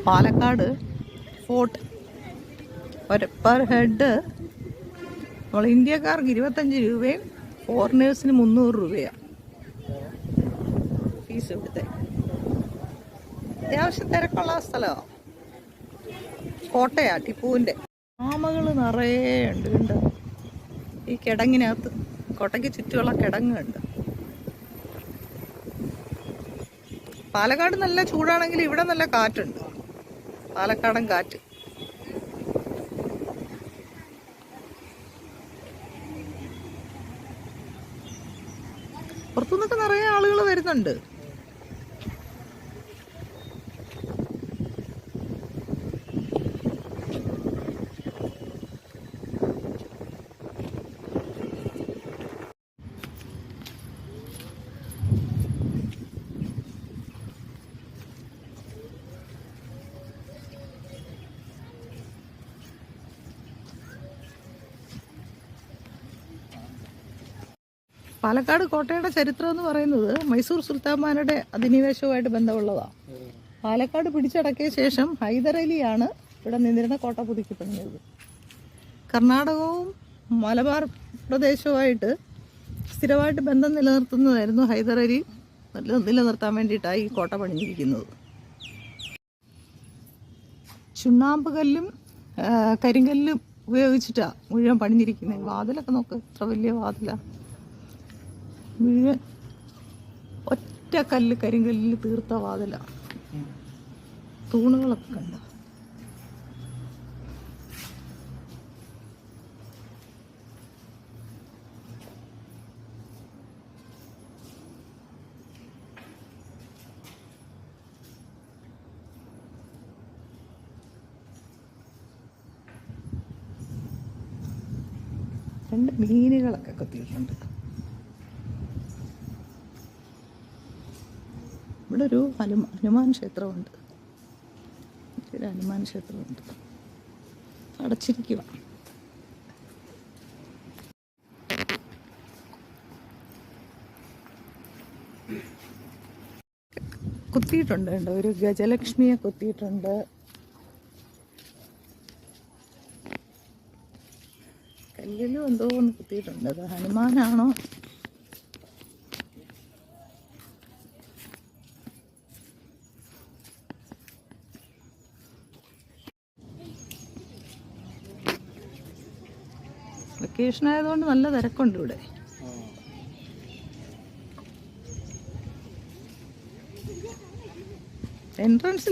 Palakkad fort per head നമ്മൾ ഇന്ത്യക്കാർക്ക് 25 രൂപയും ഫോറിനേഴ്സിന് 300 രൂപയാണ് ഫീസ്. ഇവിടുത്തെ അത്യാവശ്യം തിരക്കുള്ള സ്ഥലമാണ്. കോട്ടയാ ടിപ്പുവിൻ്റെ. ആമകൾ നിറയെ ഉണ്ട്. ഉണ്ട് ഈ കിടങ്ങിനകത്ത്. കോട്ടയ്ക്ക് ചുറ്റുമുള്ള കിടങ്ങുണ്ട്. പാലക്കാട് നല്ല ചൂടാണെങ്കിൽ ഇവിടെ നല്ല കാറ്റുണ്ട്. പാലക്കാടൻ കാറ്റ്. പുറത്തുനിന്നൊക്കെ നിറയെ ആളുകൾ വരുന്നുണ്ട്. പാലക്കാട് കോട്ടയുടെ ചരിത്രം എന്ന് പറയുന്നത് മൈസൂർ സുൽത്താൻമാരുടെ അധിനിവേശവുമായിട്ട് ബന്ധമുള്ളതാണ്. പാലക്കാട് പിടിച്ചടക്കിയ ശേഷം ഹൈദരലിയാണ് ഇവിടെ നിന്നിരുന്ന കോട്ട പുതുക്കിപ്പണിഞ്ഞത്. കർണാടകവും മലബാർ പ്രദേശവുമായിട്ട് സ്ഥിരമായിട്ട് ബന്ധം നിലനിർത്തുന്നതായിരുന്നു ഹൈദരലി. നിലനിർത്താൻ വേണ്ടിയിട്ടാണ് ഈ കോട്ട പണിഞ്ഞിരിക്കുന്നത്. ചുണ്ണാമ്പ് കല്ലും കരിങ്കല്ലും ഉപയോഗിച്ചിട്ടാണ് മുഴുവൻ പണിഞ്ഞിരിക്കുന്നത്. വാതിലൊക്കെ നോക്ക്, എത്ര വലിയ വാതിലാണ്. മുഴുവൻ ഒറ്റ കല്ല് കരിങ്കല്ലിൽ തീർത്ത വാതിലാണ്. തൂണുകളൊക്കെ കണ്ട. രണ്ട് മീനുകളൊക്കെ കൊത്തിയിട്ടുണ്ട്. ഇവിടെ ഒരു ഹനുമാൻ ക്ഷേത്രമുണ്ട്. ഒരു ഹനുമാൻ ക്ഷേത്രമുണ്ട്. അടച്ചിരിക്കുക. കുത്തിയിട്ടുണ്ട് കേട്ടോ. ഒരു ഗജലക്ഷ്മിയെ കുത്തിയിട്ടുണ്ട്. കല്ലിലും എന്തോ ഒന്ന് കുത്തിയിട്ടുണ്ട്. അത് ഹനുമാനാണോ? വെക്കേഷൻ ആയതുകൊണ്ട് നല്ല തിരക്കുണ്ട് ഇവിടെ. എൻട്രൻസിൽ